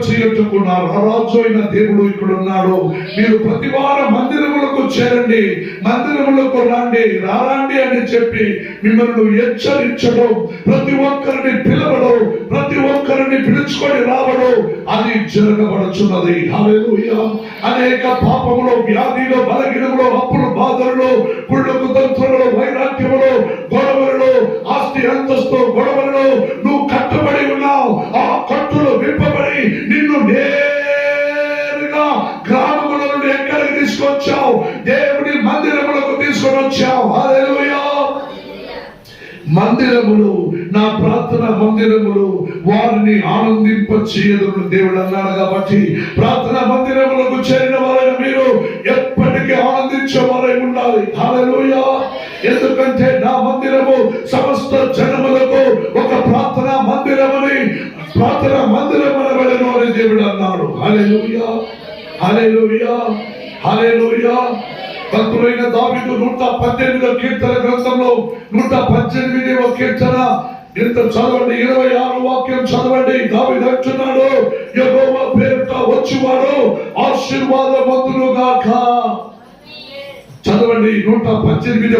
చేయటకు నా రాజు అయిన దేవుడు ఇక్కడ ఉన్నాడు. మీరు ప్రతి వారం మందిరములకు చేరండి, మందిరములకు రండి, రారండి అని చెప్పి మిమ్మల్ని హెచ్చరించడం, ప్రతి ఒక్కరిని పిలవడం, ప్రతి ఒక్కరిని పిలుచుకొని రావడం అది జరగబడుచున్నది. హల్లెలూయా. అనేక పాపములో, వ్యాధిలో, బలహీనములో, అప్పులు, బాధలలో, కుళ్ళు కుతంత్రములో, వైరాగ్యములో, గొడవలలో, ఆస్తి అంతస్తు గొడవలలో నువ్వు కట్టబడి ఉన్నావు. ఆ కట్టులు విప్పబడి నిన్ను నేరుగా గ్రామముల నుండి ఎక్కడికి తీసుకొచ్చావు? దేవుని మందిరములకు తీసుకొని వచ్చావు. హల్లెలూయా. మందిరములు, నా ప్రార్థన మందిరములు వారిని ఆనందింపచేయదును దేవుడు అన్నాడు. కాబట్టి ప్రార్థనా మందిరములకు చేరిన వారైన మీరు ఎప్పటికీ ఆనందించే వారై ఉండాలి. హల్లెలూయా. ఎందుకంటే నా మందిరము సమస్త జనములకు ఒక ప్రార్థనా మందిరమని, ప్రార్థనా మందిరం అనబడను అని దేవుడు అన్నాడు. హల్లెలూయా, హల్లెలూయా, హల్లెలూయా. భక్తుడైన దావీదు 118వ కీర్తన గ్రంథంలో 118వ కీర్తన ఇంత చదవండి, 26వ వాక్యం చదవండి. దావీదు అంటున్నాడు, యెహోవా పేరుట వచ్చువాడు ఆశీర్వాదవంతులు గాక. చదవండి 118